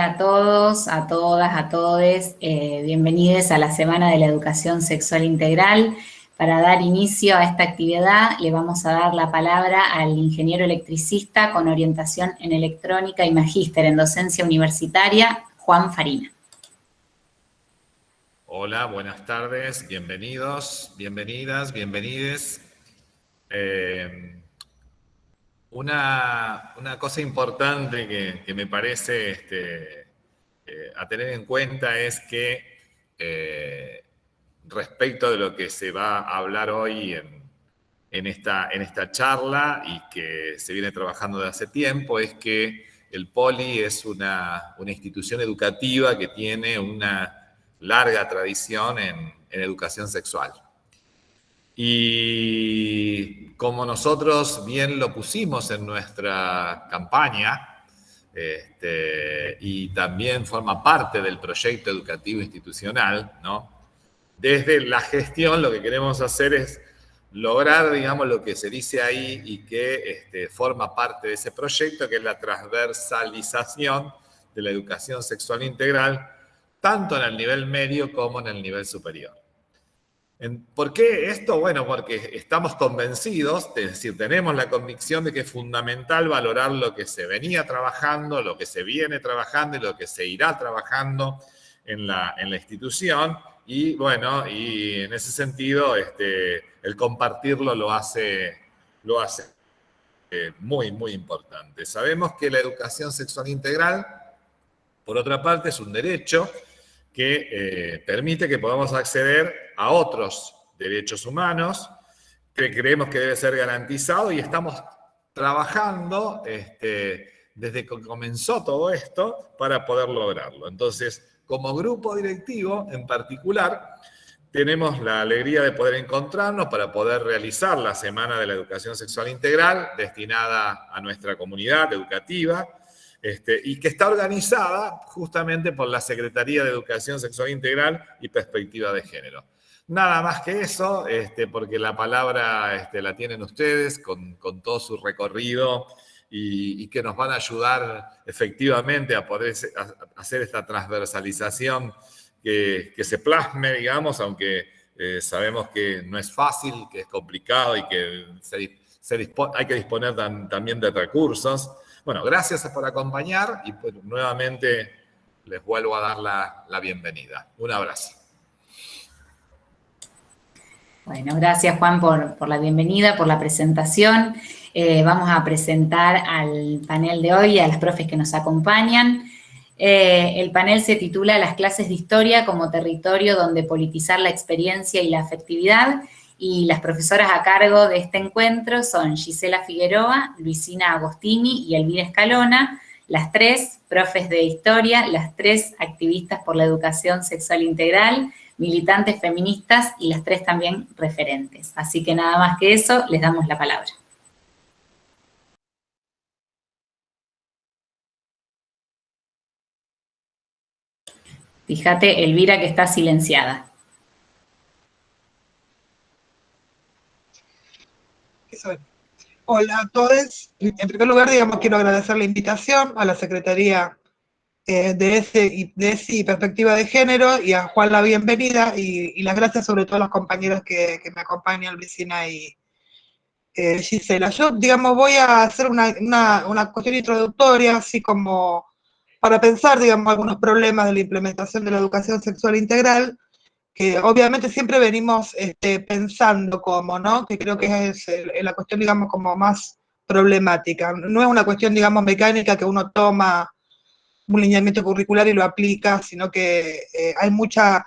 a todos, a todas, a todes. Bienvenidos a la Semana de la Educación Sexual Integral. Para dar inicio a esta actividad, le vamos a dar la palabra al ingeniero electricista con orientación en electrónica y magíster en docencia universitaria, Juan Farina. Hola, buenas tardes, bienvenidos, bienvenidas, bienvenides. Una cosa importante que me parece a tener en cuenta es que respecto de lo que se va a hablar hoy en esta charla y que se viene trabajando de hace tiempo, es que el Poli es una institución educativa que tiene una larga tradición en educación sexual. Y como nosotros bien lo pusimos en nuestra campaña, y también forma parte del proyecto educativo institucional, ¿no? Desde la gestión lo que queremos hacer es lograr, digamos, lo que se dice ahí y que forma parte de ese proyecto, que es la transversalización de la educación sexual integral, tanto en el nivel medio como en el nivel superior. ¿Por qué esto? Bueno, porque estamos convencidos, es decir, tenemos la convicción de que es fundamental valorar lo que se venía trabajando, lo que se viene trabajando y lo que se irá trabajando en la institución. Y bueno, y en ese sentido, el compartirlo lo hace muy, muy importante. Sabemos que la educación sexual integral, por otra parte, es un derecho que permite que podamos acceder a otros derechos humanos, que creemos que debe ser garantizado, y estamos trabajando desde que comenzó todo esto para poder lograrlo. Entonces, como grupo directivo en particular, tenemos la alegría de poder encontrarnos para poder realizar la Semana de la Educación Sexual Integral destinada a nuestra comunidad educativa, y que está organizada justamente por la Secretaría de Educación Sexual Integral y Perspectiva de Género. Nada más que eso, porque la palabra la tienen ustedes con todo su recorrido y que nos van a ayudar efectivamente a poder hacer esta transversalización que se plasme, digamos, aunque sabemos que no es fácil, que es complicado y que hay que disponer también de recursos. Bueno, gracias por acompañar y pues, nuevamente les vuelvo a dar la bienvenida. Un abrazo. Bueno, gracias Juan por la bienvenida, por la presentación. Vamos a presentar al panel de hoy, a las profes que nos acompañan. El panel se titula Las clases de historia como territorio donde politizar la experiencia y la afectividad, y las profesoras a cargo de este encuentro son Gisela Figueroa, Luisina Agostini y Elvira Escalona, las tres profes de historia, las tres activistas por la educación sexual integral, militantes feministas y las tres también referentes. Así que nada más que eso, les damos la palabra. Fíjate, Elvira, que está silenciada. Hola a todos. En primer lugar, digamos, quiero agradecer la invitación a la Secretaría de ESI y Perspectiva de Género y a Juan la bienvenida y las gracias sobre todo a los compañeros que me acompañan, Luisina y Gisela. Yo, digamos, voy a hacer una cuestión introductoria, así como para pensar, digamos, algunos problemas de la implementación de la educación sexual integral, que obviamente siempre venimos pensando como, ¿no? Que creo que es la cuestión, digamos, como más problemática. No es una cuestión, digamos, mecánica que uno toma un lineamiento curricular y lo aplica, sino que hay muchas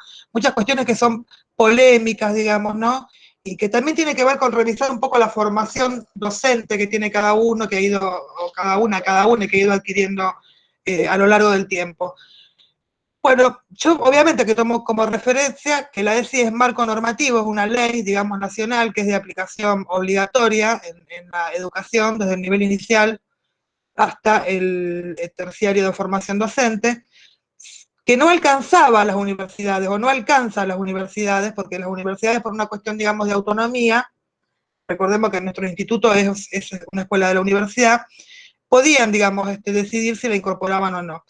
cuestiones que son polémicas, digamos, ¿no? Y que también tiene que ver con revisar un poco la formación docente que tiene cada uno, que ha ido, o cada una, que ha ido adquiriendo a lo largo del tiempo. Bueno, yo obviamente que tomo como referencia que la ESI es marco normativo, es una ley, digamos, nacional, que es de aplicación obligatoria en la educación desde el nivel inicial hasta el terciario de formación docente, que no alcanzaba a las universidades, o no alcanza a las universidades, porque las universidades, por una cuestión, digamos, de autonomía, recordemos que nuestro instituto es una escuela de la universidad, podían, digamos, decidir si la incorporaban o no.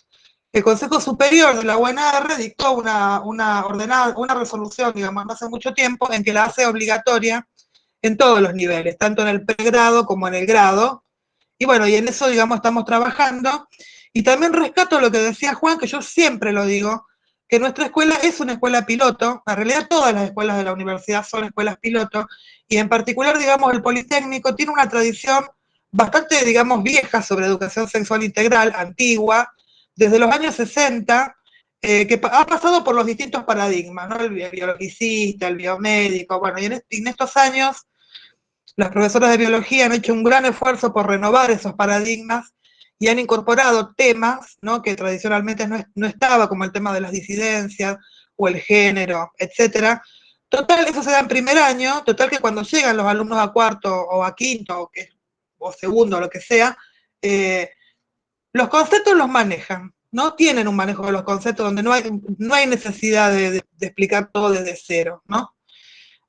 el Consejo Superior de la UNR dictó una resolución, digamos, no hace mucho tiempo, en que la hace obligatoria en todos los niveles, tanto en el pregrado como en el grado. Y bueno, y en eso, digamos, estamos trabajando. Y también rescato lo que decía Juan, que yo siempre lo digo, que nuestra escuela es una escuela piloto. En realidad todas las escuelas de la universidad son escuelas piloto. Y en particular, digamos, el Politécnico tiene una tradición bastante, digamos, vieja sobre educación sexual integral, antigua, desde los años 60, que ha pasado por los distintos paradigmas, ¿no? El biologicista, el biomédico, bueno, y en estos años las profesoras de biología han hecho un gran esfuerzo por renovar esos paradigmas y han incorporado temas, ¿no?, que tradicionalmente no estaba, como el tema de las disidencias o el género, etcétera. Total, eso se da en primer año, total que cuando llegan los alumnos a cuarto o a quinto o segundo, lo que sea, los conceptos los manejan, ¿no? Tienen un manejo de los conceptos donde no hay necesidad de explicar todo desde cero, ¿no?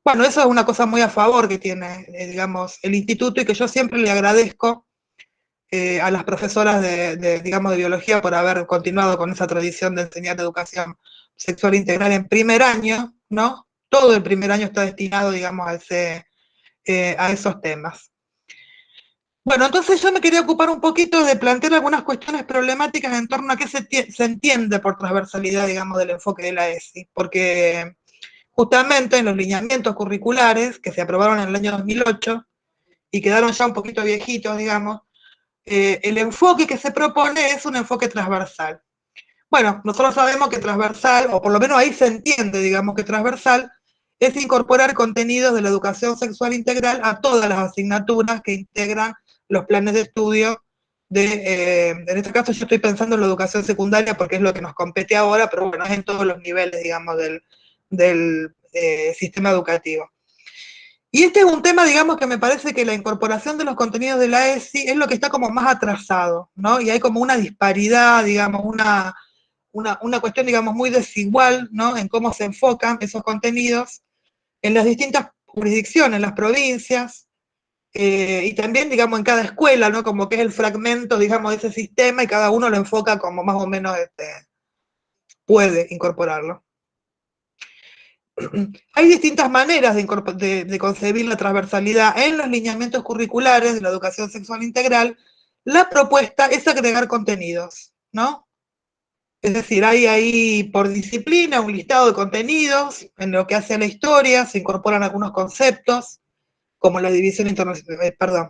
Bueno, eso es una cosa muy a favor que tiene, digamos, el instituto, y que yo siempre le agradezco a las profesoras digamos, de biología por haber continuado con esa tradición de enseñar educación sexual integral en primer año, ¿no? Todo el primer año está destinado, digamos, a esos temas. Bueno, entonces yo me quería ocupar un poquito de plantear algunas cuestiones problemáticas en torno a qué se entiende por transversalidad, digamos, del enfoque de la ESI, porque justamente en los lineamientos curriculares que se aprobaron en el año 2008 y quedaron ya un poquito viejitos, digamos, el enfoque que se propone es un enfoque transversal. Bueno, nosotros sabemos que transversal, o por lo menos ahí se entiende, digamos, que transversal es incorporar contenidos de la educación sexual integral a todas las asignaturas que integran los planes de estudio en este caso yo estoy pensando en la educación secundaria porque es lo que nos compete ahora, pero bueno, es en todos los niveles, digamos, del sistema educativo. Y este es un tema, digamos, que me parece que la incorporación de los contenidos de la ESI es lo que está como más atrasado, ¿no? Y hay como una disparidad, digamos, una cuestión, digamos, muy desigual, ¿no?, en cómo se enfocan esos contenidos en las distintas jurisdicciones, en las provincias, y también, digamos, en cada escuela, ¿no?, como que es el fragmento, digamos, de ese sistema y cada uno lo enfoca como más o menos puede incorporarlo. Hay distintas maneras de concebir la transversalidad en los lineamientos curriculares de la educación sexual integral. La propuesta es agregar contenidos, ¿no? Es decir, hay ahí por disciplina un listado de contenidos, en lo que hace a la historia se incorporan algunos conceptos, como la división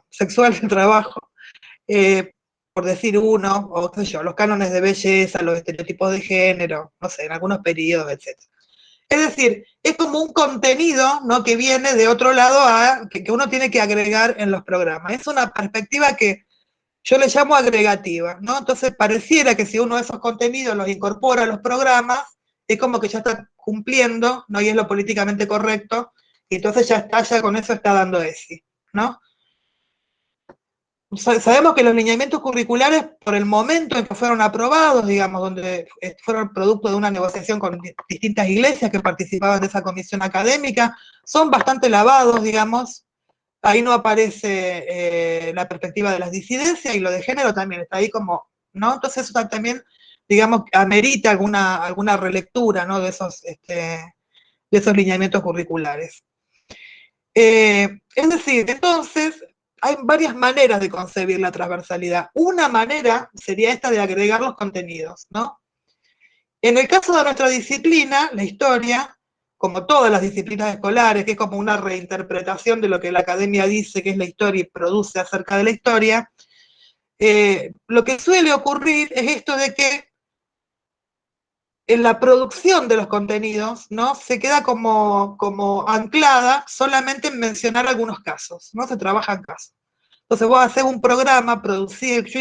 sexual del trabajo, por decir uno, o qué sé yo, los cánones de belleza, los estereotipos de género, no sé, en algunos periodos, etc. Es decir, es como un contenido, ¿no?, que viene de otro lado que uno tiene que agregar en los programas. Es una perspectiva que yo le llamo agregativa, ¿no? Entonces pareciera que si uno de esos contenidos los incorpora a los programas, es como que ya está cumpliendo, ¿no?, y es lo políticamente correcto, y entonces ya con eso está dando ESI, ¿no? Sabemos que los lineamientos curriculares, por el momento en que fueron aprobados, digamos, donde fueron producto de una negociación con distintas iglesias que participaban de esa comisión académica, son bastante lavados, digamos. Ahí no aparece la perspectiva de las disidencias, y lo de género también está ahí como, ¿no? Entonces eso también, digamos, amerita alguna relectura, ¿no?, de esos lineamientos curriculares. Es decir, entonces, hay varias maneras de concebir la transversalidad. Una manera sería esta de agregar los contenidos, ¿no? En el caso de nuestra disciplina, la historia, como todas las disciplinas escolares, que es como una reinterpretación de lo que la academia dice que es la historia y produce acerca de la historia, lo que suele ocurrir es esto de que en la producción de los contenidos, ¿no?, se queda como anclada solamente en mencionar algunos casos, no se trabaja en casos. Entonces vos hacés un programa, yo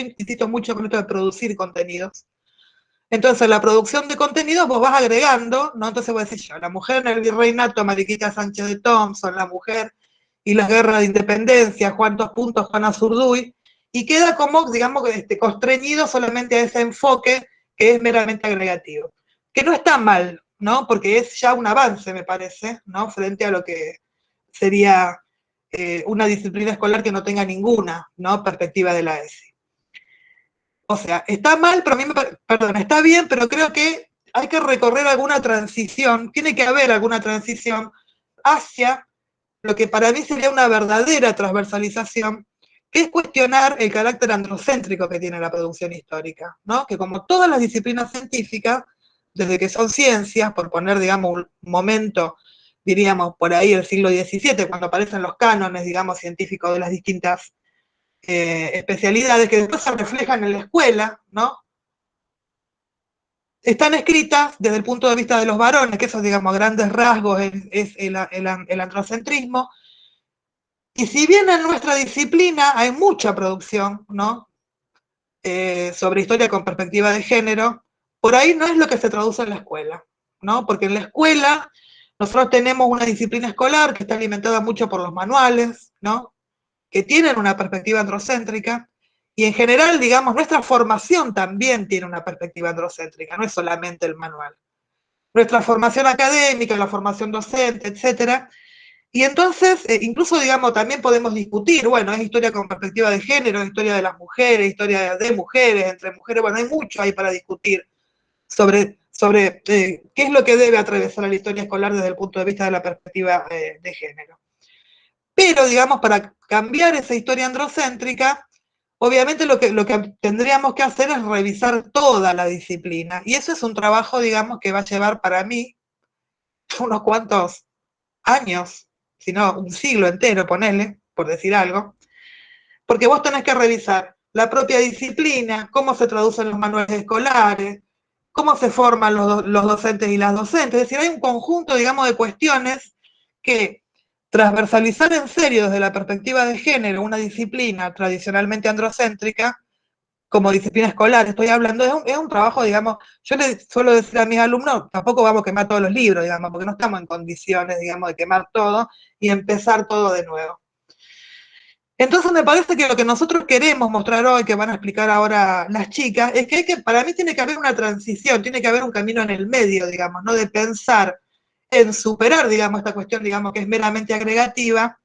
insisto mucho con esto de producir contenidos. Entonces en la producción de contenidos vos vas agregando, ¿no? Entonces vos decís yo, la mujer en el virreinato, Mariquita Sánchez de Thompson, la mujer y las guerras de independencia, Juan Juana Zurduy, y queda como, digamos, constreñido solamente a ese enfoque que es meramente agregativo. Que no está mal, ¿no? Porque es ya un avance, me parece, ¿no?, frente a lo que sería una disciplina escolar que no tenga ninguna, ¿no?, perspectiva de la ESI. O sea, está mal, pero a mí perdón, está bien, pero creo que hay que recorrer alguna transición, tiene que haber alguna transición hacia lo que para mí sería una verdadera transversalización, que es cuestionar el carácter androcéntrico que tiene la producción histórica, ¿no? Que como todas las disciplinas científicas, desde que son ciencias, por poner, digamos, un momento, diríamos, por ahí el siglo XVII, cuando aparecen los cánones, digamos, científicos de las distintas especialidades, que después se reflejan en la escuela, ¿no? Están escritas desde el punto de vista de los varones, que eso, digamos, a grandes rasgos es el androcentrismo. Y si bien en nuestra disciplina hay mucha producción, ¿no? Sobre historia con perspectiva de género, por ahí no es lo que se traduce en la escuela, ¿no? Porque en la escuela nosotros tenemos una disciplina escolar que está alimentada mucho por los manuales, ¿no? Que tienen una perspectiva androcéntrica, y en general, digamos, nuestra formación también tiene una perspectiva androcéntrica, no es solamente el manual. Nuestra formación académica, la formación docente, etcétera. Y entonces, incluso, digamos, también podemos discutir, bueno, es historia con perspectiva de género, es historia de las mujeres, historia de mujeres, entre mujeres, bueno, hay mucho ahí para discutir sobre qué es lo que debe atravesar la historia escolar desde el punto de vista de la perspectiva de género. Pero, digamos, para cambiar esa historia androcéntrica, obviamente lo que tendríamos que hacer es revisar toda la disciplina. Y eso es un trabajo, digamos, que va a llevar para mí unos cuantos años, si no un siglo entero, ponele, por decir algo, porque vos tenés que revisar la propia disciplina, cómo se traducen los manuales escolares, cómo se forman los docentes y las docentes. Es decir, hay un conjunto, digamos, de cuestiones que transversalizar en serio desde la perspectiva de género una disciplina tradicionalmente androcéntrica, como disciplina escolar, estoy hablando, es un trabajo, digamos, yo le suelo decir a mis alumnos, tampoco vamos a quemar todos los libros, digamos, porque no estamos en condiciones, digamos, de quemar todo y empezar todo de nuevo. Entonces me parece que lo que nosotros queremos mostrar hoy, que van a explicar ahora las chicas, es que para mí tiene que haber una transición, tiene que haber un camino en el medio, digamos, ¿no? De pensar en superar, digamos, esta cuestión, digamos, que es meramente agregativa,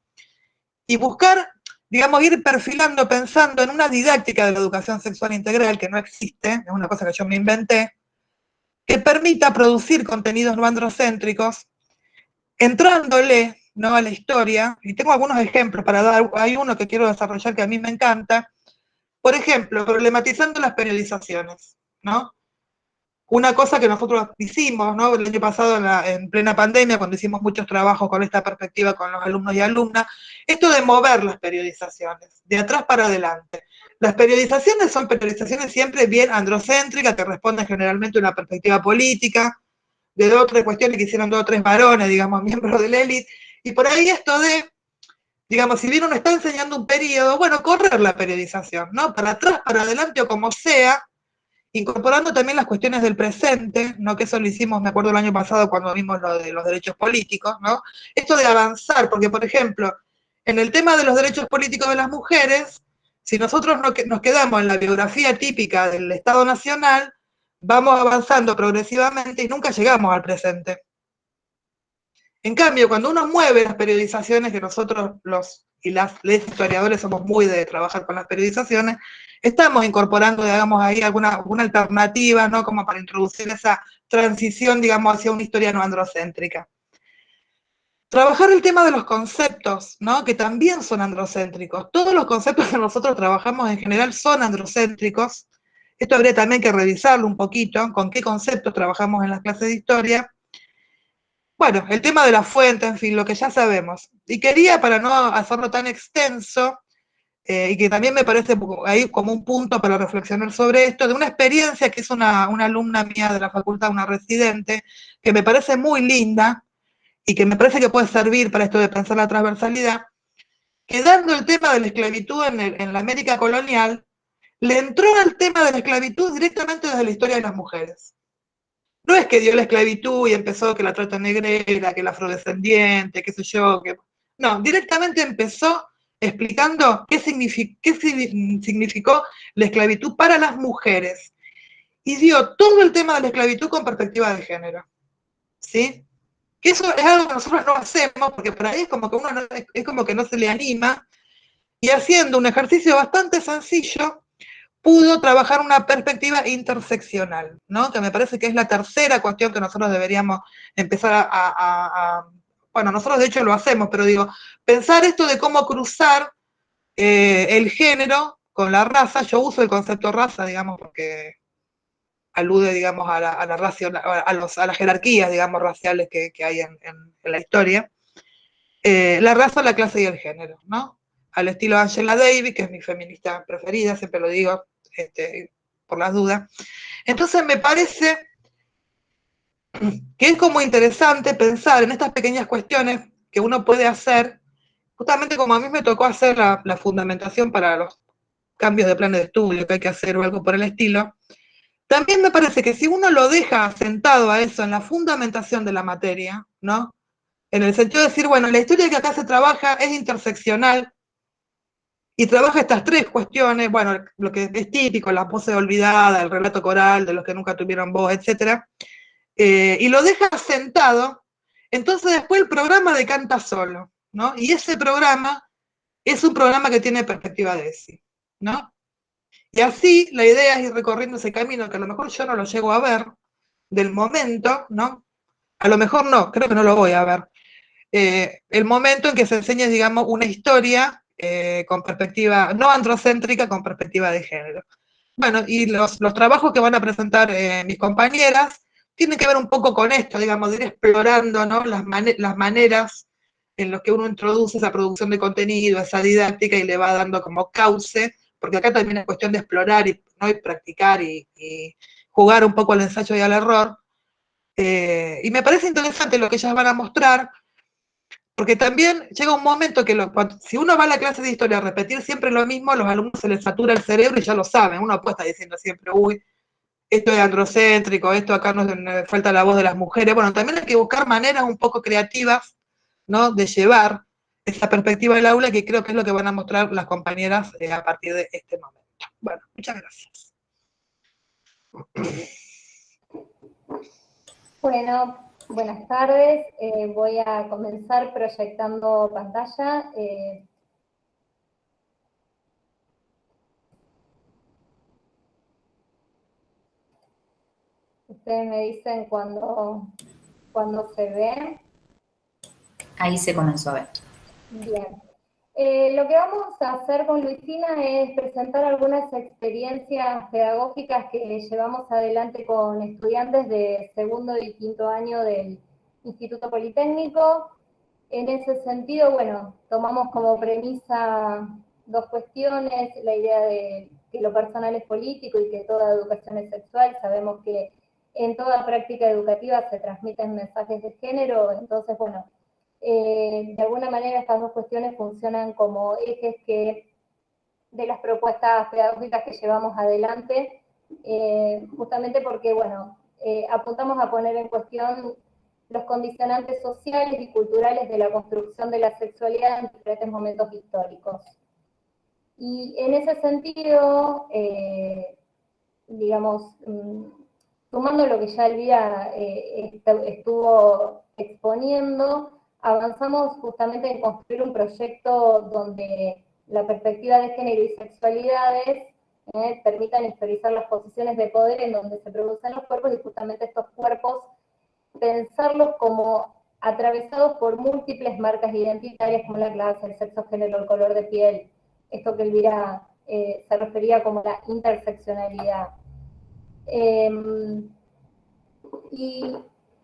y buscar, digamos, ir perfilando, pensando en una didáctica de la educación sexual integral que no existe, es una cosa que yo me inventé, que permita producir contenidos no androcéntricos, entrándole, ¿no?, a la historia, y tengo algunos ejemplos para dar, hay uno que quiero desarrollar que a mí me encanta, por ejemplo, problematizando las periodizaciones, ¿no? Una cosa que nosotros hicimos, ¿no?, el año pasado en plena pandemia, cuando hicimos muchos trabajos con esta perspectiva con los alumnos y alumnas, esto de mover las periodizaciones, de atrás para adelante. Las periodizaciones son periodizaciones siempre bien androcéntricas, que responden generalmente a una perspectiva política, de dos o tres cuestiones que hicieron 2 o 3 varones, digamos, miembros de la élite, y por ahí esto de, digamos, si bien uno está enseñando un periodo, bueno, correr la periodización, ¿no? Para atrás, para adelante o como sea, incorporando también las cuestiones del presente, ¿no? Que eso lo hicimos, me acuerdo el año pasado cuando vimos lo de los derechos políticos, ¿no? Esto de avanzar, porque por ejemplo, en el tema de los derechos políticos de las mujeres, si nosotros nos quedamos en la biografía típica del Estado Nacional, vamos avanzando progresivamente y nunca llegamos al presente. En cambio, cuando uno mueve las periodizaciones, que nosotros los historiadores somos muy de trabajar con las periodizaciones, estamos incorporando, digamos, ahí alguna alternativa, ¿no?, como para introducir esa transición, digamos, hacia una historia no androcéntrica. Trabajar el tema de los conceptos, ¿no?, que también son androcéntricos. Todos los conceptos que nosotros trabajamos en general son androcéntricos. Esto habría también que revisarlo un poquito, con qué conceptos trabajamos en las clases de historia. Bueno, el tema de la fuente, en fin, lo que ya sabemos. Y quería, para no hacerlo tan extenso, y que también me parece ahí como un punto para reflexionar sobre esto, de una experiencia que es una alumna mía de la facultad, una residente, que me parece muy linda y que me parece que puede servir para esto de pensar la transversalidad, que dando el tema de la esclavitud en la América colonial, le entró al tema de la esclavitud directamente desde la historia de las mujeres. No es que dio la esclavitud y empezó que la trata negrera, que la afrodescendiente, qué sé yo. No, directamente empezó explicando qué significó la esclavitud para las mujeres. Y dio todo el tema de la esclavitud con perspectiva de género. ¿Sí? Que eso es algo que nosotros no hacemos, porque por ahí es como que uno es como que no se le anima. Y haciendo un ejercicio bastante sencillo, pudo trabajar una perspectiva interseccional, ¿no? Que me parece que es la tercera cuestión que nosotros deberíamos empezar bueno, nosotros de hecho lo hacemos, pero digo, pensar esto de cómo cruzar el género con la raza. Yo uso el concepto raza, digamos, porque alude, digamos, a las jerarquías, digamos, raciales que hay en la historia. La raza, la clase y el género, ¿no? Al estilo Angela Davis, que es mi feminista preferida, siempre lo digo, por las dudas. Entonces me parece que es como interesante pensar en estas pequeñas cuestiones que uno puede hacer, justamente como a mí me tocó hacer la fundamentación para los cambios de planes de estudio que hay que hacer o algo por el estilo. También me parece que si uno lo deja sentado a eso en la fundamentación de la materia, ¿no? En el sentido de decir, bueno, la historia que acá se trabaja es interseccional y trabaja estas tres cuestiones, bueno, lo que es típico, la pose olvidada, el relato coral de los que nunca tuvieron voz, etc. Y lo deja sentado, entonces después el programa decanta solo, ¿no? Y ese programa es un programa que tiene perspectiva de sí, ¿no? Y así la idea es ir recorriendo ese camino que a lo mejor yo no lo llego a ver del momento, ¿no? A lo mejor no, creo que no lo voy a ver. El momento en que se enseña, digamos, una historia con perspectiva no androcéntrica, con perspectiva de género. Bueno, y los trabajos que van a presentar mis compañeras tienen que ver un poco con esto, digamos, de ir explorando, ¿no? las maneras en las que uno introduce esa producción de contenido, esa didáctica y le va dando como cauce, porque acá también es cuestión de explorar y, ¿no? y practicar y jugar un poco al ensayo y al error. Y me parece interesante lo que ellas van a mostrar, porque también llega un momento que si uno va a la clase de historia a repetir siempre lo mismo, a los alumnos se les satura el cerebro y ya lo saben. Uno puede estar diciendo siempre, uy, esto es androcéntrico, esto acá nos falta la voz de las mujeres. Bueno, también hay que buscar maneras un poco creativas, ¿no? De llevar esa perspectiva del aula, que creo que es lo que van a mostrar las compañeras a partir de este momento. Bueno, muchas gracias. Bueno, buenas tardes. Voy a comenzar proyectando pantalla. Ustedes me dicen cuando se ve. Ahí se comenzó a ver. Bien. Lo que vamos a hacer con Luisina es presentar algunas experiencias pedagógicas que llevamos adelante con estudiantes de segundo y quinto año del Instituto Politécnico. En ese sentido, bueno, tomamos como premisa dos cuestiones, la idea de que lo personal es político y que toda educación es sexual. Sabemos que en toda práctica educativa se transmiten mensajes de género, entonces, bueno, de alguna manera estas dos cuestiones funcionan como ejes de las propuestas pedagógicas que llevamos adelante, justamente porque, bueno, apuntamos a poner en cuestión los condicionantes sociales y culturales de la construcción de la sexualidad en diferentes momentos históricos. Y en ese sentido, digamos, sumando lo que ya Elvira estuvo exponiendo, avanzamos justamente en construir un proyecto donde la perspectiva de género y sexualidades permitan historizar las posiciones de poder en donde se producen los cuerpos, y justamente estos cuerpos pensarlos como atravesados por múltiples marcas identitarias como la clase, el sexo, género, el color de piel, esto que Elvira se refería como la interseccionalidad. Y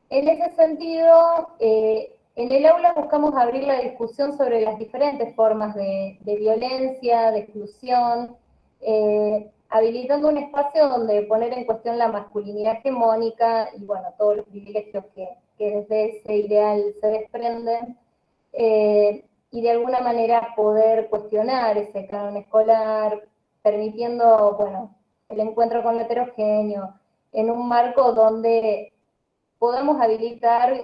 en ese sentido, en el aula buscamos abrir la discusión sobre las diferentes formas de violencia, de exclusión, habilitando un espacio donde poner en cuestión la masculinidad hegemónica y, bueno, todos los privilegios que desde ese ideal se desprenden, y de alguna manera poder cuestionar ese canon escolar, permitiendo, bueno, el encuentro con lo heterogéneo, en un marco donde podamos habilitar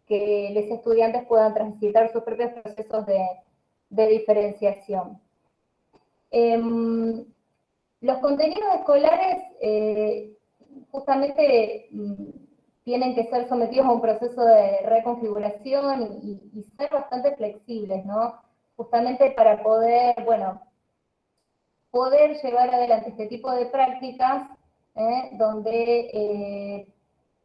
que los estudiantes puedan transitar sus propios procesos de diferenciación. Los contenidos escolares justamente tienen que ser sometidos a un proceso de reconfiguración y ser bastante flexibles, ¿no? Justamente para poder, bueno, poder llevar adelante este tipo de prácticas donde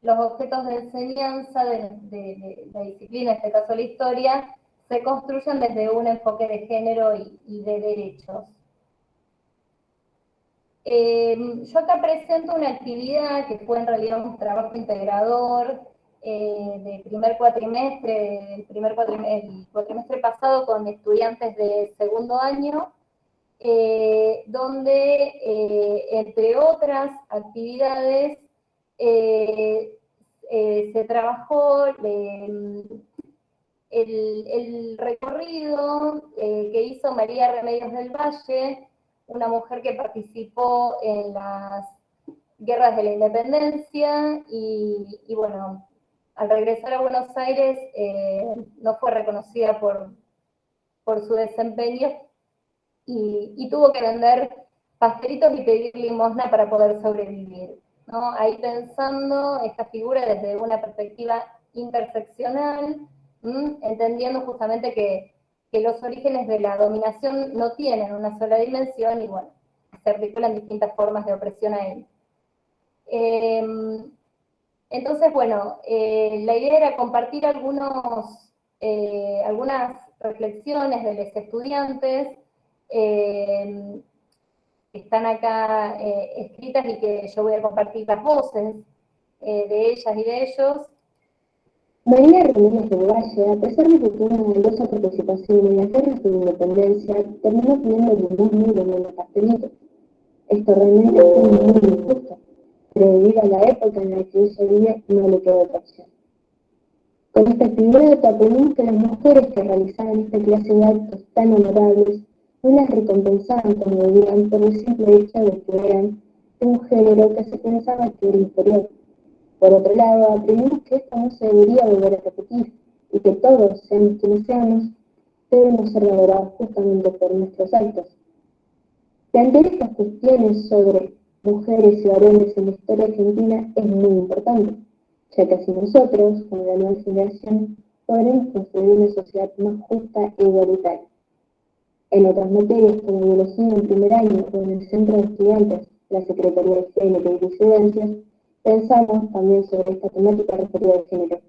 los objetos de enseñanza de la disciplina, en este caso la historia, se construyen desde un enfoque de género y de derechos. Yo acá presento una actividad que fue en realidad un trabajo integrador de primer cuatrimestre, el cuatrimestre pasado con estudiantes de segundo año, donde entre otras actividades se trabajó el recorrido que hizo María Remedios del Valle, una mujer que participó en las guerras de la independencia y bueno, al regresar a Buenos Aires no fue reconocida por su desempeño y tuvo que vender pastelitos y pedir limosna para poder sobrevivir, ¿no? Ahí pensando esta figura desde una perspectiva interseccional, entendiendo justamente que los orígenes de la dominación no tienen una sola dimensión y bueno, se articulan distintas formas de opresión a él. Entonces, bueno, la idea era compartir algunas reflexiones de los estudiantes que están acá escritas y que yo voy a compartir las voces de ellas y de ellos. María Remedios del Valle, a pesar de que tuvo una valiosa participación en las guerras de independencia, terminó pidiendo limosna y vendiendo pastelitos. Esto realmente fue muy injusto, pero debido a la época en la que ella vivía, no le quedó otra opción. Con esta actividad aprendimos que las mujeres que realizaban esta clase de actos tan honorables no las recompensaban como debían por el simple hecho de que eran de un género que se pensaba que era inferior. Por otro lado, aprendimos que esto no se debería volver a repetir y que todos, seamos quienes seamos, debemos ser valorados justamente por nuestros actos. Plantear estas cuestiones sobre mujeres y varones en la historia argentina es muy importante, ya que así nosotros, como la nueva generación, podremos construir una sociedad más justa e igualitaria. En otras materias como biología en primer año o en el centro de estudiantes, la Secretaría de Género y Disidencias, pensamos también sobre esta temática referida al género.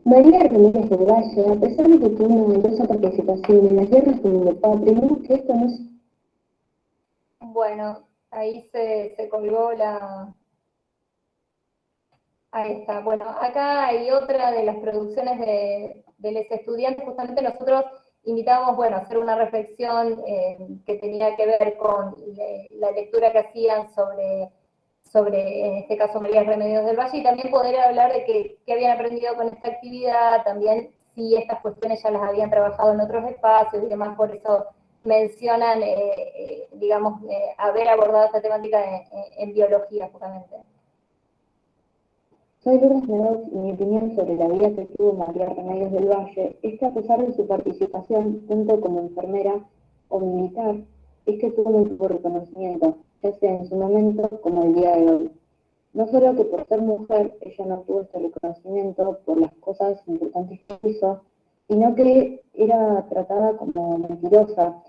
María Remedios del Valle, a pesar de que tuvo una valiosa participación en las guerras de Indochina, aprendimos que esto no es... Bueno, ahí se colgó la... Ahí está. Bueno, acá hay otra de las producciones de los estudiantes. Justamente nosotros invitamos, bueno, a hacer una reflexión que tenía que ver con la lectura que hacían sobre, en este caso, María Remedios del Valle, y también poder hablar de qué habían aprendido con esta actividad, también si estas cuestiones ya las habían trabajado en otros espacios y demás, por eso mencionan, digamos, haber abordado esta temática en biología, justamente. Soy Lourdes Meadows y mi opinión sobre la vida que tuvo María Remedios del Valle es que a pesar de su participación, tanto como enfermera o militar, es que tuvo muy poco reconocimiento, ya sea en su momento como el día de hoy. No solo que por ser mujer ella no tuvo este reconocimiento por las cosas importantes que hizo, sino que era tratada como mentirosa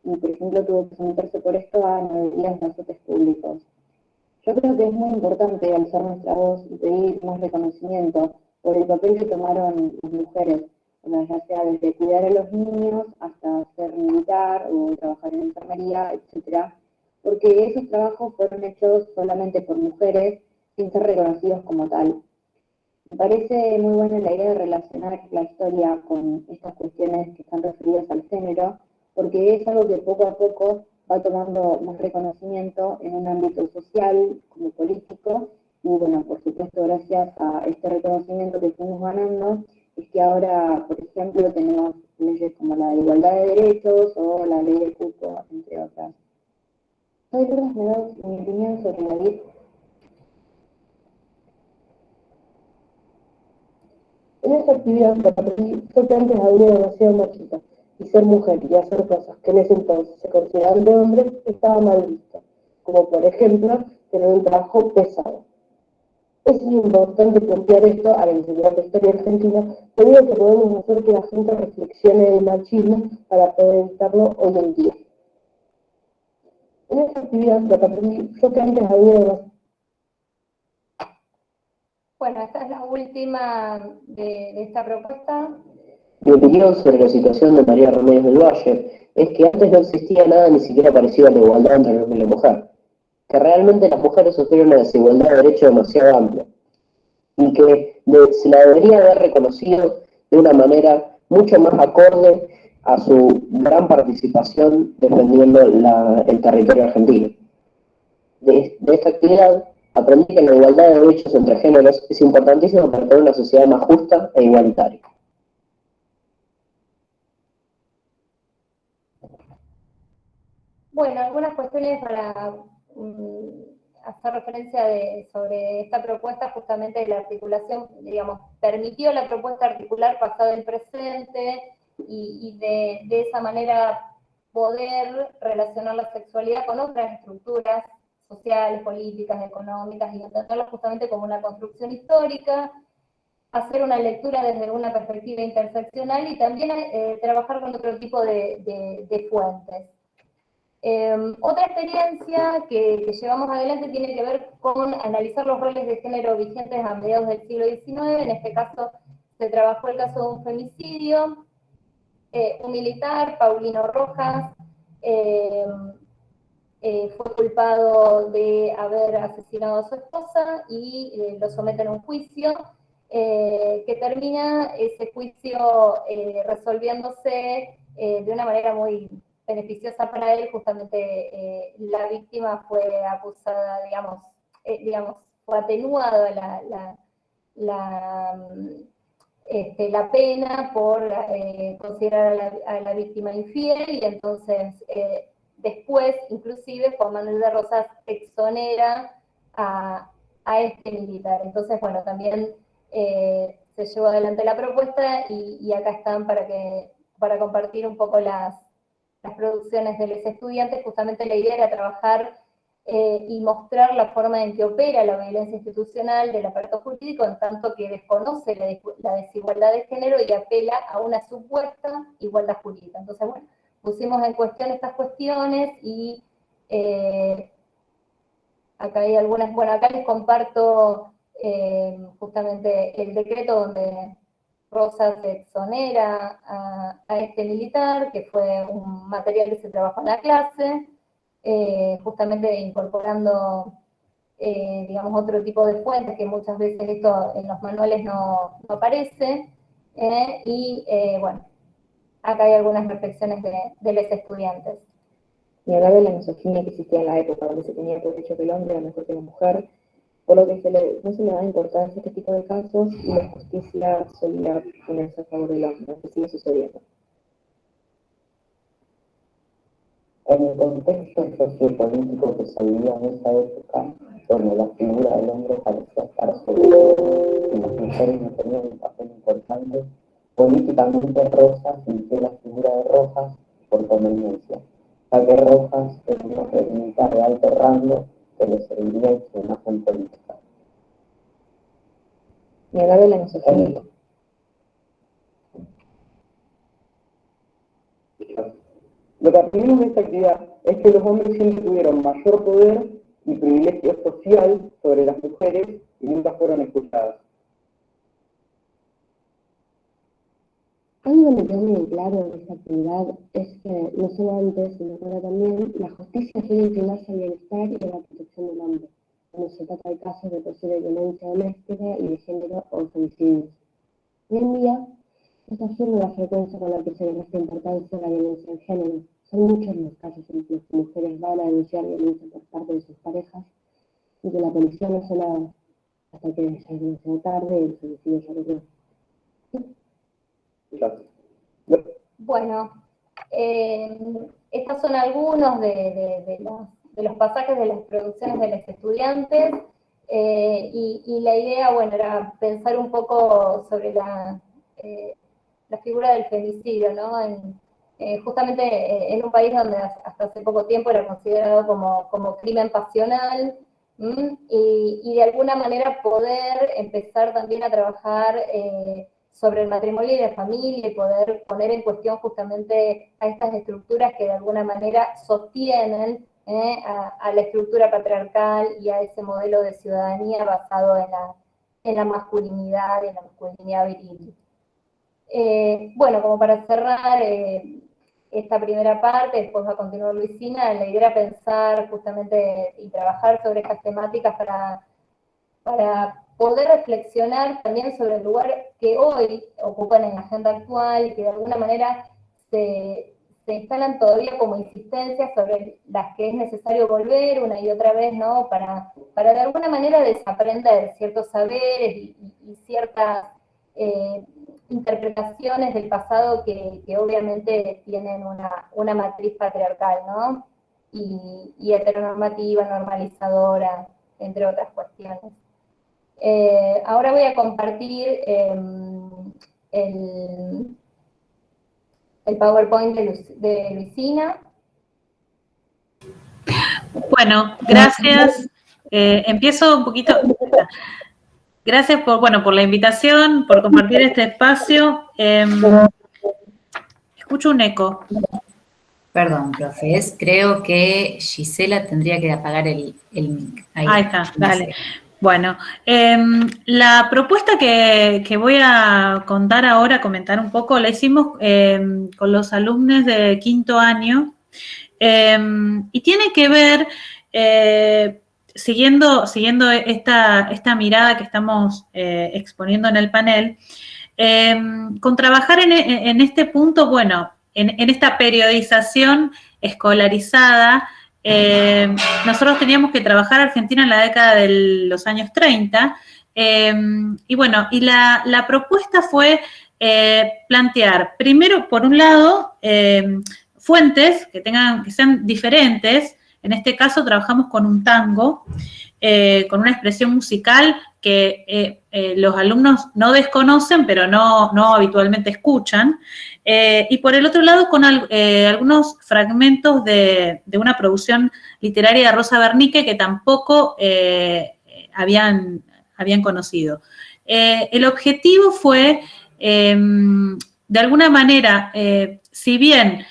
y, por ejemplo, tuvo que someterse por esto a 9 días de azotes públicos. Yo creo que es muy importante alzar nuestra voz y pedir más reconocimiento por el papel que tomaron las mujeres, ya sea desde cuidar a los niños hasta ser militar o trabajar en enfermería, etc. Porque esos trabajos fueron hechos solamente por mujeres sin ser reconocidos como tal. Me parece muy buena la idea de relacionar la historia con estas cuestiones que están referidas al género, porque es algo que poco a poco va tomando más reconocimiento en un ámbito social, como político, y bueno, por supuesto, gracias a este reconocimiento que fuimos ganando, es que ahora, por ejemplo, tenemos leyes como la de igualdad de derechos o la ley de cupo, entre otras. Soy Lourdes Meadows y mi opinión sobre la vida. En esa actividad para mí fue que antes había demasiado machista, y ser mujer y hacer cosas que en ese entonces se consideraban de hombres estaba mal visto, como por ejemplo tener un trabajo pesado. Es importante plantear esto al enseñar la historia argentina, debido a que podemos hacer que la gente reflexione del machismo para poder evitarlo hoy en día. En esta actividad lo que aprendí fue que antes había... Bueno, esta es la última de esta propuesta. Mi opinión sobre la situación de María Remedios del Valle es que antes no existía nada ni siquiera parecido a la igualdad entre el hombre y la mujer, que realmente las mujeres sufrieron una desigualdad de derechos demasiado amplia, y que se la debería haber reconocido de una manera mucho más acorde a su gran participación defendiendo el territorio argentino. De esta actividad aprendí que la igualdad de derechos entre géneros es importantísima para tener una sociedad más justa e igualitaria. Bueno, algunas cuestiones para hacer referencia sobre esta propuesta, justamente de la articulación, digamos, permitió la propuesta articular pasado el presente y de esa manera poder relacionar la sexualidad con otras estructuras sociales, políticas, económicas, y entenderlo justamente como una construcción histórica, hacer una lectura desde una perspectiva interseccional y también trabajar con otro tipo de fuentes. Otra experiencia que llevamos adelante tiene que ver con analizar los roles de género vigentes a mediados del siglo XIX. En este caso se trabajó el caso de un femicidio, un militar, Paulino Rojas, fue culpado de haber asesinado a su esposa y lo someten a un juicio, que termina ese juicio resolviéndose de una manera muy beneficiosa para él. Justamente la víctima fue acusada, digamos, fue atenuada la pena por considerar a la víctima infiel, y entonces después, inclusive, Juan Manuel de Rosas exonera a este militar. Entonces, bueno, también se llevó adelante la propuesta y acá están para compartir un poco las producciones de los estudiantes. Justamente la idea era trabajar y mostrar la forma en que opera la violencia institucional del aparato jurídico, en tanto que desconoce la desigualdad de género y apela a una supuesta igualdad jurídica. Entonces, bueno, pusimos en cuestión estas cuestiones y acá hay algunas, bueno, acá les comparto justamente el decreto donde Rosas exonera a este militar, que fue un material que se trabajó en la clase, justamente incorporando, digamos, otro tipo de fuentes, que muchas veces esto en los manuales no aparece, y bueno, acá hay algunas reflexiones de los estudiantes. Ni hablar de la misoginia que existía en la época, donde se tenía por hecho que el hombre era mejor que la mujer, por lo que no se le da importancia a este tipo de casos, y la justicia solía ponerse a favor del hombre, que sigue sucediendo. En el contexto sociopolítico que se vivía en esa época, donde la figura del hombre parecía estar sobre todo y las mujeres no tenían un papel importante, políticamente Rosas eligió la figura de Rojas por conveniencia, ya que Rojas es un hombre militar de alto rango que le serviría en su imagen política. Ni hablar de la misoginia. Lo que aprendimos de esta actividad es que los hombres siempre tuvieron mayor poder y privilegio social sobre las mujeres y nunca fueron escuchadas. Algo que me quedó muy claro en esta actividad es que no solo antes, sino ahora también, la justicia suele inclinarse al bienestar y a la protección del hombre, cuando se trata de casos de posible violencia doméstica y de género o femicidios. Hoy en día, esta es la frecuencia con la que se le resta importancia a la violencia de género. Son muchos los casos en los que mujeres van a denunciar violencia por parte de sus parejas y que la policía no hace nada hasta que ya es demasiado tarde y el femicidio ya ocurrió. Bueno, estos son algunos de los pasajes de las producciones de los estudiantes, y la idea, bueno, era pensar un poco sobre la figura del femicidio, ¿no? Justamente en un país donde hasta hace poco tiempo era considerado como crimen pasional, Y de alguna manera poder empezar también a trabajar sobre el matrimonio y la familia, y poder poner en cuestión justamente a estas estructuras que de alguna manera sostienen a la estructura patriarcal y a ese modelo de ciudadanía basado en la masculinidad viril. Bueno, como para cerrar esta primera parte, después va a continuar Luisina, la idea era pensar justamente y trabajar sobre estas temáticas para poder reflexionar también sobre el lugar que hoy ocupan en la agenda actual y que de alguna manera se instalan todavía como insistencias sobre las que es necesario volver una y otra vez, ¿no? Para de alguna manera desaprender ciertos saberes y ciertas interpretaciones del pasado que obviamente tienen una matriz patriarcal, ¿no? Y heteronormativa, normalizadora, entre otras cuestiones. Ahora voy a compartir el PowerPoint de Luisina. Bueno, gracias. Empiezo un poquito. Gracias por la invitación, por compartir este espacio. Escucho un eco. Perdón, profes, creo que Gisela tendría que apagar el mic. Ahí está, dale. Bueno, la propuesta que voy a contar ahora, comentar un poco, la hicimos con los alumnos de quinto año y tiene que ver, siguiendo esta mirada que estamos exponiendo en el panel, con trabajar en este punto, bueno, en esta periodización escolarizada. Nosotros teníamos que trabajar Argentina en la década de los años 30, y bueno, y la propuesta fue plantear, primero, por un lado, fuentes que sean diferentes. En este caso trabajamos con un tango, con una expresión musical que los alumnos no desconocen, pero no habitualmente escuchan. Y por el otro lado, con algunos fragmentos de una producción literaria de Rosa Bernique que tampoco habían conocido. El objetivo fue, de alguna manera, si bien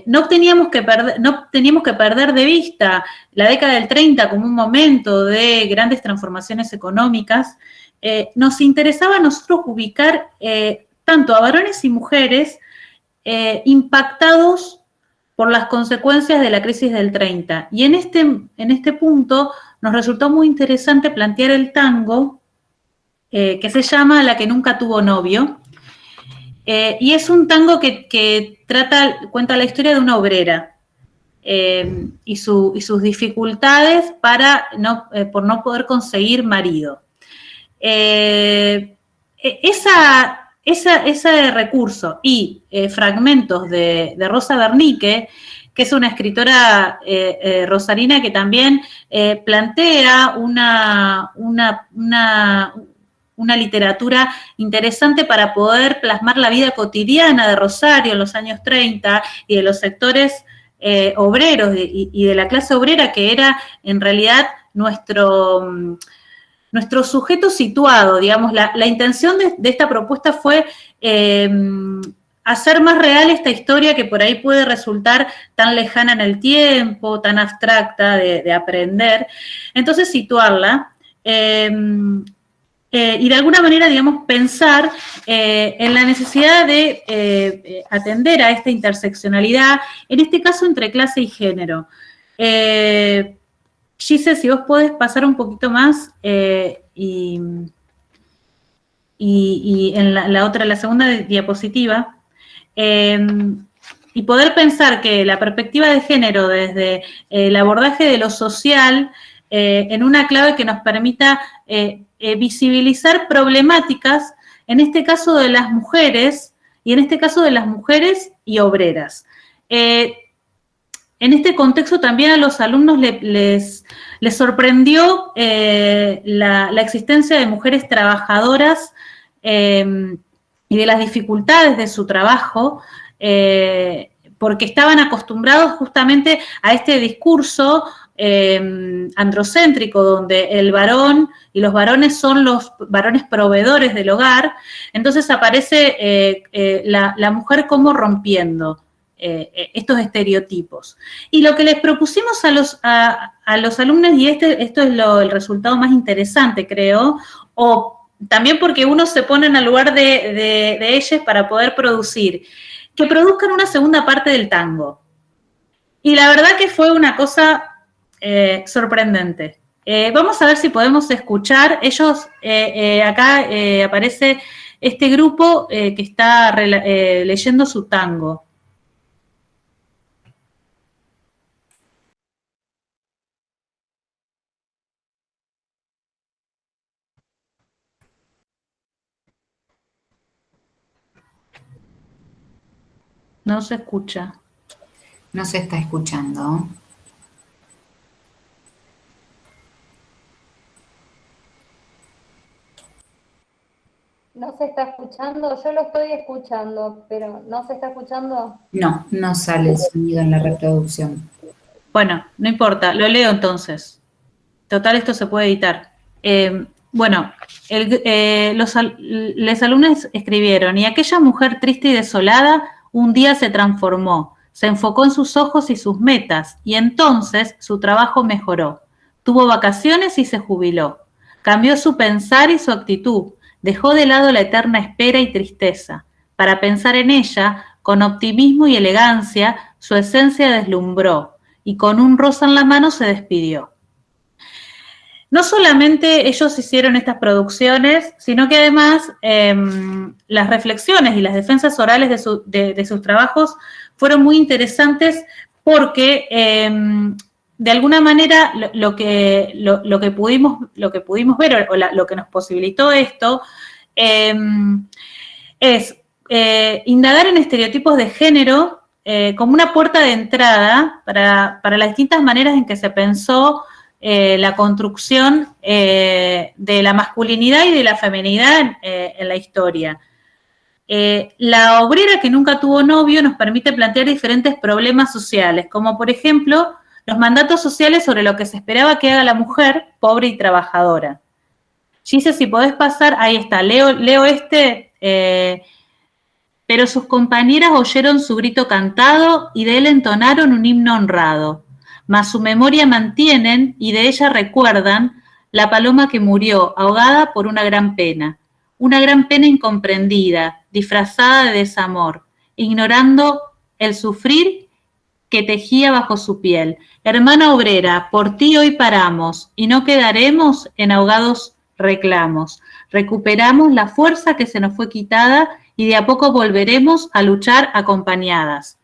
no teníamos que perder de vista la década del 30 como un momento de grandes transformaciones económicas, nos interesaba a nosotros ubicar tanto a varones y mujeres impactados por las consecuencias de la crisis del 30. Y en este punto nos resultó muy interesante plantear el tango que se llama La que nunca tuvo novio. Y es un tango que cuenta la historia de una obrera y sus dificultades por no poder conseguir marido. Ese recurso y fragmentos de Rosa Bernique, que es una escritora rosarina que también plantea una literatura interesante para poder plasmar la vida cotidiana de Rosario en los años 30 y de los sectores obreros y de la clase obrera, que era en realidad nuestro sujeto situado, digamos. La intención de esta propuesta fue hacer más real esta historia que por ahí puede resultar tan lejana en el tiempo, tan abstracta de aprender. Entonces, situarla. Y de alguna manera, digamos, pensar en la necesidad de atender a esta interseccionalidad, en este caso entre clase y género. Gise, si vos podés pasar un poquito más y en la segunda diapositiva, y poder pensar que la perspectiva de género desde el abordaje de lo social en una clave que nos permita visibilizar problemáticas, en este caso de las mujeres, y en este caso de las mujeres y obreras. En este contexto también a los alumnos les sorprendió la existencia de mujeres trabajadoras y de las dificultades de su trabajo, porque estaban acostumbrados justamente a este discurso androcéntrico, donde el varón y los varones son los varones proveedores del hogar, entonces aparece la mujer como rompiendo estos estereotipos. Y lo que les propusimos a los alumnos, y esto es el resultado más interesante, creo, o también porque uno se pone en el lugar de ellas para poder producir, que produzcan una segunda parte del tango. Y la verdad que fue una cosa sorprendente. Vamos a ver si podemos escuchar. Ellos, acá aparece este grupo que está leyendo su tango. No se escucha. No se está escuchando. No se está escuchando, yo lo estoy escuchando, pero ¿no se está escuchando? No, no sale el sonido en la reproducción. Bueno, no importa, lo leo entonces. Total, esto se puede editar. Bueno, los alumnos escribieron, y aquella mujer triste y desolada un día se transformó, se enfocó en sus ojos y sus metas, y entonces su trabajo mejoró. Tuvo vacaciones y se jubiló. Cambió su pensar y su actitud, dejó de lado la eterna espera y tristeza. Para pensar en ella, con optimismo y elegancia, su esencia deslumbró, y con un rosa en la mano se despidió. No solamente ellos hicieron estas producciones, sino que además las reflexiones y las defensas orales de sus trabajos fueron muy interesantes porque de alguna manera lo que pudimos ver o lo que nos posibilitó esto es indagar en estereotipos de género como una puerta de entrada para las distintas maneras en que se pensó la construcción de la masculinidad y de la feminidad en la historia. La obrera que nunca tuvo novio nos permite plantear diferentes problemas sociales, como por ejemplo los mandatos sociales sobre lo que se esperaba que haga la mujer pobre y trabajadora. Gise, si podés pasar, ahí está, leo este, pero sus compañeras oyeron su grito cantado y de él entonaron un himno honrado. Mas su memoria mantienen y de ella recuerdan la paloma que murió ahogada por una gran pena incomprendida, disfrazada de desamor, ignorando el sufrir que tejía bajo su piel. Hermana obrera, por ti hoy paramos y no quedaremos en ahogados reclamos. Recuperamos la fuerza que se nos fue quitada y de a poco volveremos a luchar acompañadas.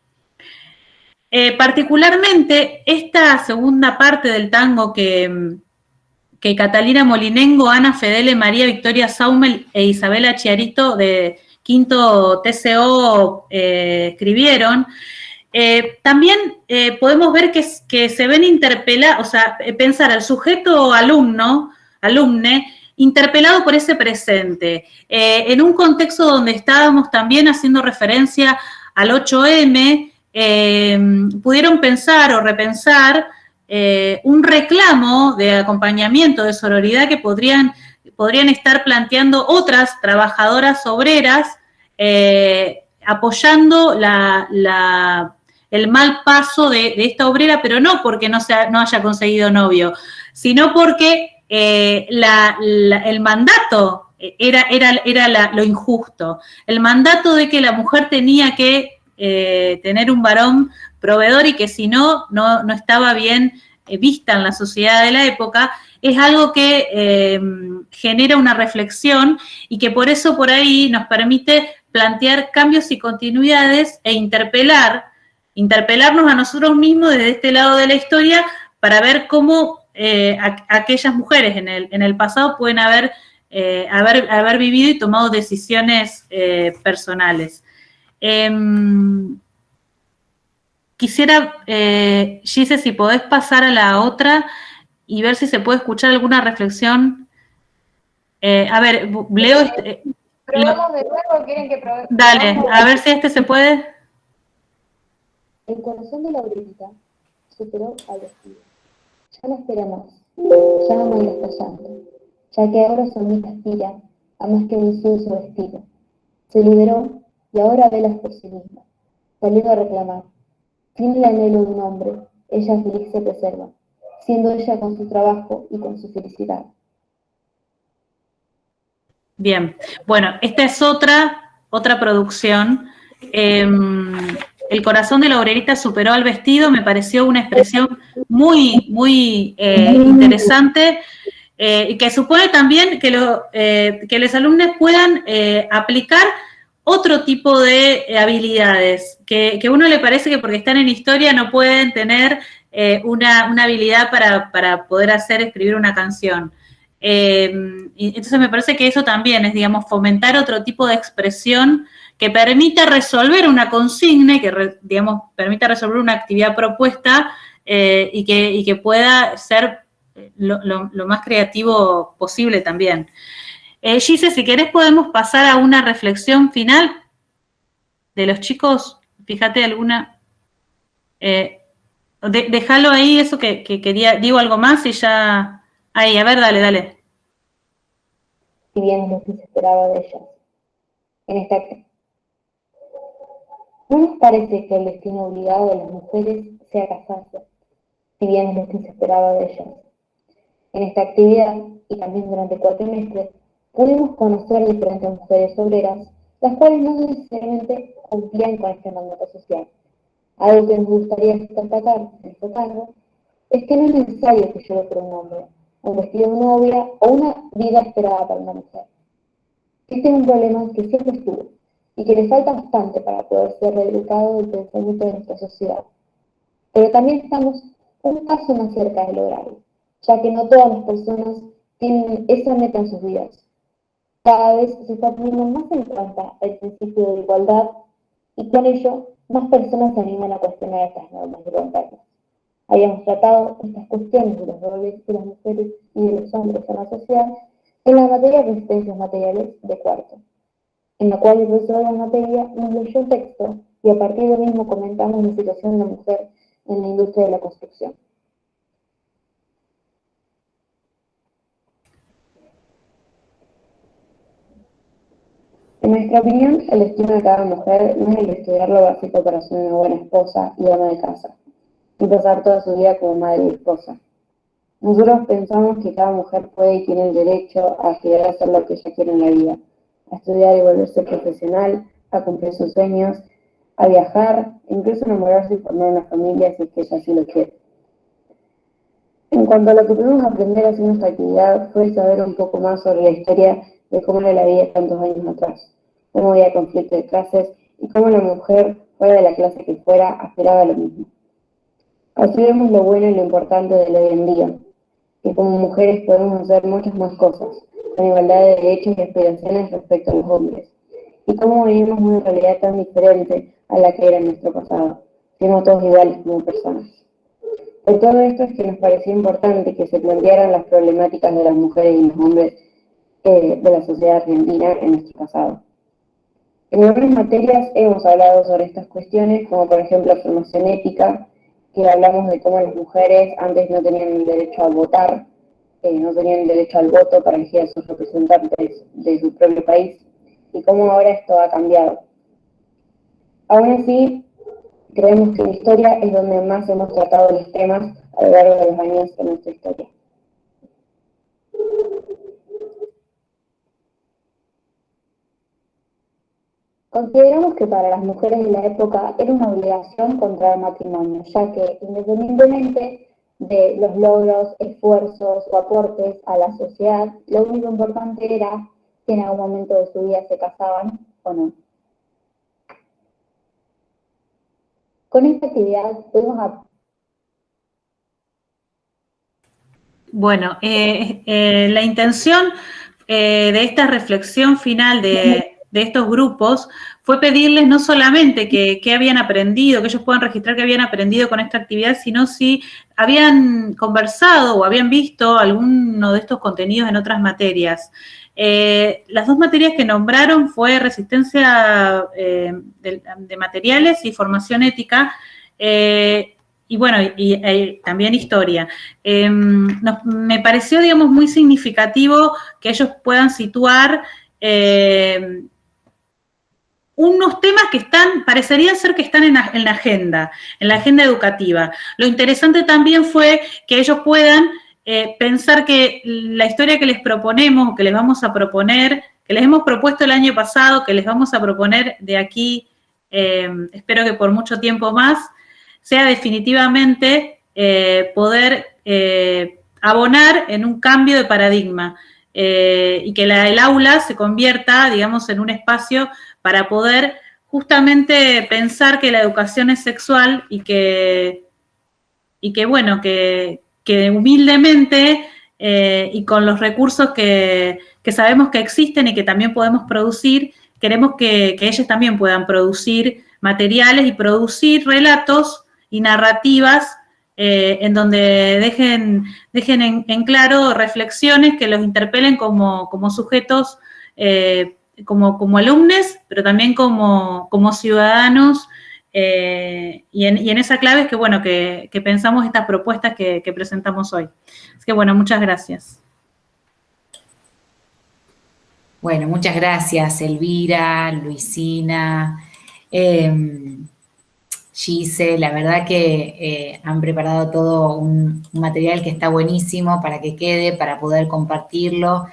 Particularmente, esta segunda parte del tango que Catalina Molinengo, Ana Fedele, María Victoria Saumel e Isabela Chiarito de Quinto TCO escribieron, también podemos ver que se ven interpelados, o sea, pensar al sujeto alumne, interpelado por ese presente, en un contexto donde estábamos también haciendo referencia al 8M, pudieron pensar o repensar un reclamo de acompañamiento, de sororidad que podrían estar planteando otras trabajadoras obreras apoyando el mal paso de esta obrera, pero no porque no haya conseguido novio, sino porque el mandato era lo injusto, el mandato de que la mujer tenía que tener un varón proveedor y que si no estaba bien vista en la sociedad de la época, es algo que genera una reflexión y que por eso por ahí nos permite plantear cambios y continuidades e interpelarnos a nosotros mismos desde este lado de la historia para ver cómo aquellas mujeres en el pasado pueden haber vivido y tomado decisiones personales. Quisiera, Gise, si podés pasar a la otra y ver si se puede escuchar alguna reflexión. A ver, leo este. ¿Probamos de nuevo? ¿Quieren que probemos? Dale, a ver si este se puede. El corazón de la obrerita superó al vestido. Ya no espera más, ya no baila estallando, ya que ahora su amiga aspira a más que un su vestido. Se liberó y ahora vela por sí misma, saliendo a reclamar. Tiene el anhelo de un hombre, ella feliz se preserva, siendo ella con su trabajo y con su felicidad. Bien, bueno, esta es otra producción. El corazón de la obrerita superó al vestido, me pareció una expresión muy, muy interesante y que supone también que los alumnos puedan aplicar otro tipo de habilidades, que a uno le parece que porque están en historia no pueden tener una habilidad para poder escribir una canción. Y entonces me parece que eso también es, digamos, fomentar otro tipo de expresión que permita resolver una consigna y que, digamos, permita resolver una actividad propuesta y que pueda ser lo más creativo posible también. Gise, si querés podemos pasar a una reflexión final de los chicos. Fíjate alguna... déjalo ahí, eso que quería, digo algo más y ya... Ahí, a ver, dale. Si bien es lo que se esperaba de ellas. ¿No nos parece que el destino obligado de las mujeres sea casarse, si bien es lo que se esperaba de ellas? En esta actividad, y también durante el cuatrimestre, pudimos conocer diferentes mujeres obreras, las cuales no necesariamente cumplían con este mandato social. Algo que nos gustaría destacar en este cargo es que no es necesario que lleve por un hombre, un vestido de novia o una vida esperada para una mujer. Este es un problema que siempre estuvo y que le falta bastante para poder ser reeducado del pensamiento de nuestra sociedad. Pero también estamos un paso más cerca de lograrlo, ya que no todas las personas tienen esa meta en sus vidas. Cada vez se está teniendo más en cuenta el principio de igualdad y con ello más personas se animan a cuestionar estas normas voluntarias. Habíamos tratado estas cuestiones de los roles de las mujeres y de los hombres en la sociedad en la materia de resistencias materiales de cuarto, en la cual el profesor de la materia nos leyó un texto y a partir del mismo comentamos la situación de la mujer en la industria de la construcción. En nuestra opinión, el destino de cada mujer no es el de estudiar lo básico para ser una buena esposa y ama de casa, y pasar toda su vida como madre y esposa. Nosotros pensamos que cada mujer puede y tiene el derecho a aspirar a hacer lo que ella quiere en la vida, a estudiar y volverse profesional, a cumplir sus sueños, a viajar, incluso enamorarse y formar una familia si es que ella así lo quiere. En cuanto a lo que pudimos aprender haciendo esta actividad fue saber un poco más sobre la historia de cómo era la vida tantos años atrás, cómo había conflicto de clases y cómo la mujer, fuera de la clase que fuera, aspiraba a lo mismo. Así vemos lo bueno y lo importante de lo de hoy en día, que como mujeres podemos hacer muchas más cosas, con igualdad de derechos y aspiraciones respecto a los hombres, y cómo vivimos una realidad tan diferente a la que era en nuestro pasado, siendo todos iguales como personas. Por todo esto es que nos pareció importante que se plantearan las problemáticas de las mujeres y los hombres de la sociedad argentina en nuestro pasado. En otras materias hemos hablado sobre estas cuestiones, como por ejemplo formación ética, que hablamos de cómo las mujeres antes no tenían el derecho a votar, no tenían el derecho al voto para elegir a sus representantes de su propio país, y cómo ahora esto ha cambiado. Aún así, creemos que la historia es donde más hemos tratado los temas a lo largo de los años de nuestra historia. Consideramos que para las mujeres de la época era una obligación contraer matrimonio, ya que independientemente de los logros, esfuerzos o aportes a la sociedad, lo único importante era que en algún momento de su vida se casaban o no. Con esta actividad pudimos... Bueno, la intención de esta reflexión final de estos grupos fue pedirles no solamente que habían aprendido, que ellos puedan registrar que habían aprendido con esta actividad, sino si habían conversado o habían visto alguno de estos contenidos en otras materias. Las dos materias que nombraron fue resistencia de materiales y formación ética. bueno, también historia. Me pareció, digamos, muy significativo que ellos puedan situar unos temas que parecería ser que están en la agenda educativa. Lo interesante también fue que ellos puedan pensar que la historia que les proponemos, que les vamos a proponer, que les hemos propuesto el año pasado, que les vamos a proponer de aquí, espero que por mucho tiempo más, sea definitivamente poder abonar en un cambio de paradigma y que el aula se convierta, digamos, en un espacio para poder justamente pensar que la educación es sexual y que bueno, que humildemente y con los recursos que sabemos que existen y que también podemos producir, queremos que ellos también puedan producir materiales y producir relatos y narrativas en donde dejen en claro reflexiones que los interpelen como sujetos como alumnos, pero también como ciudadanos, y en esa clave es que, bueno, que pensamos estas propuestas que presentamos hoy. Así que, bueno, muchas gracias. Bueno, muchas gracias, Elvira, Luisina, Gise. La verdad que han preparado todo un material que está buenísimo para que quede, para poder compartirlo,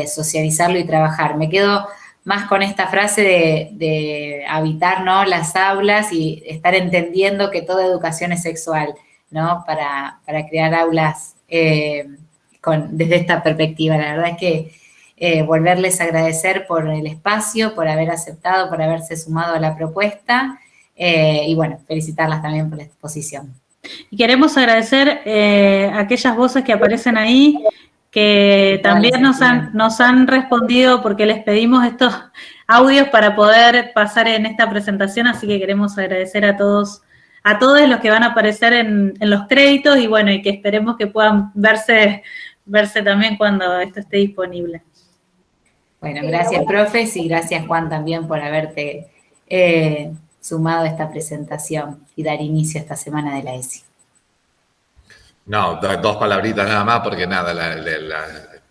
socializarlo y trabajar. Me quedo más con esta frase de habitar, ¿no?, las aulas y estar entendiendo que toda educación es sexual, ¿no?, para crear aulas desde esta perspectiva. La verdad es que volverles a agradecer por el espacio, por haber aceptado, por haberse sumado a la propuesta, y bueno, felicitarlas también por la exposición. Y queremos agradecer a aquellas voces que aparecen ahí, que también nos han respondido porque les pedimos estos audios para poder pasar en esta presentación, así que queremos agradecer a todos los que van a aparecer en los créditos y bueno, y que esperemos que puedan verse también cuando esto esté disponible. Bueno, gracias, profes, y gracias, Juan, también por haberte sumado a esta presentación y dar inicio a esta semana de la ESI. No, dos palabritas nada más, porque nada,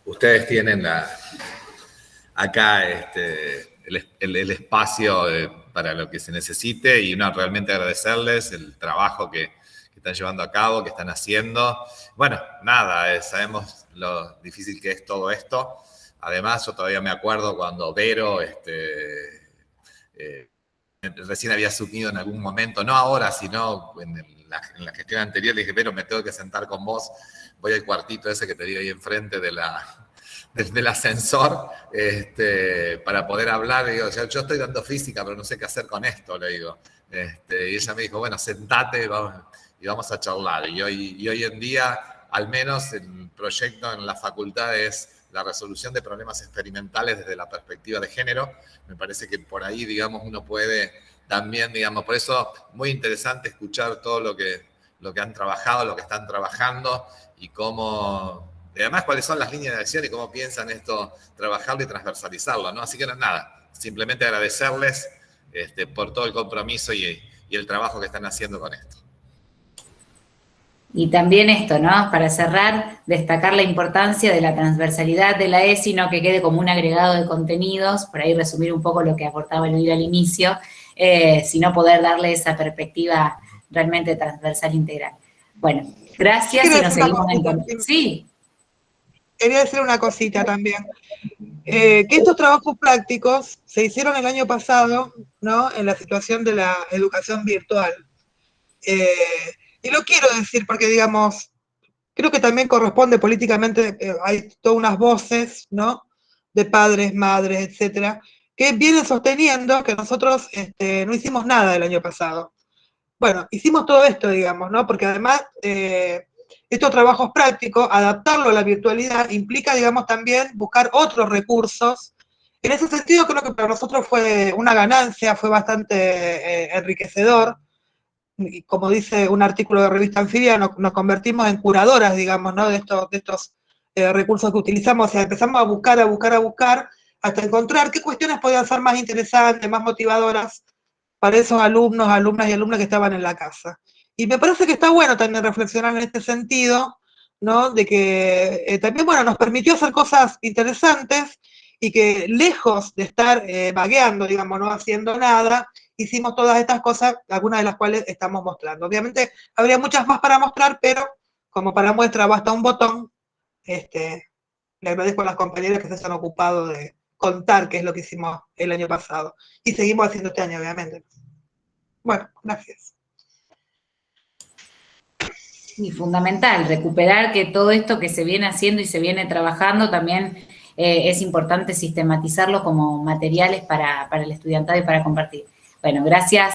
ustedes tienen acá el espacio para lo que se necesite y realmente agradecerles el trabajo que están llevando a cabo, que están haciendo. Bueno, nada, sabemos lo difícil que es todo esto. Además, yo todavía me acuerdo cuando Vero recién había asumido en algún momento, no ahora, sino en la gestión anterior, le dije, Vero, me tengo que sentar con vos, voy al cuartito ese que te di ahí enfrente del ascensor, para poder hablar. Le digo, yo estoy dando física, pero no sé qué hacer con esto, le digo. Y ella me dijo, bueno, sentate y vamos a charlar. Y hoy en día, al menos el proyecto en la facultad es la resolución de problemas experimentales desde la perspectiva de género. Me parece que por ahí, digamos, uno puede también, digamos, por eso muy interesante escuchar todo lo que han trabajado, lo que están trabajando y cómo, además, cuáles son las líneas de acción y cómo piensan esto, trabajarlo y transversalizarlo, ¿no? Así que nada, simplemente agradecerles por todo el compromiso y el trabajo que están haciendo con esto. Y también esto, ¿no? Para cerrar, destacar la importancia de la transversalidad de la ESI, no que quede como un agregado de contenidos, por ahí resumir un poco lo que aportaba Elvira al inicio, sino poder darle esa perspectiva realmente transversal integral. Bueno, gracias y nos seguimos encontrando. Sí. Quería decir una cosita también. Que estos trabajos prácticos se hicieron el año pasado, ¿no?, en la situación de la educación virtual. Y lo quiero decir porque, digamos, creo que también corresponde políticamente, hay todas unas voces, ¿no?, de padres, madres, etcétera, que vienen sosteniendo que nosotros no hicimos nada el año pasado. Bueno, hicimos todo esto, digamos, ¿no?, porque además estos trabajos prácticos, adaptarlo a la virtualidad implica, digamos, también buscar otros recursos. En ese sentido, creo que para nosotros fue una ganancia, fue bastante enriquecedor. Y como dice un artículo de Revista Anfibia, nos convertimos en curadoras, digamos, ¿no?, de estos recursos que utilizamos. O sea, empezamos a buscar, hasta encontrar qué cuestiones podían ser más interesantes, más motivadoras para esos alumnos, alumnas y alumnas que estaban en la casa. Y me parece que está bueno también reflexionar en este sentido, ¿no? De que también, bueno, nos permitió hacer cosas interesantes y que lejos de estar vagueando, digamos, no haciendo nada, hicimos todas estas cosas, algunas de las cuales estamos mostrando. Obviamente habría muchas más para mostrar, pero como para muestra basta un botón. Le agradezco a las compañeras que se hayan ocupado de contar qué es lo que hicimos el año pasado. Y seguimos haciendo este año, obviamente. Bueno, gracias. Y fundamental, recuperar que todo esto que se viene haciendo y se viene trabajando también es importante sistematizarlo como materiales para el estudiantado y para compartir. Bueno, gracias.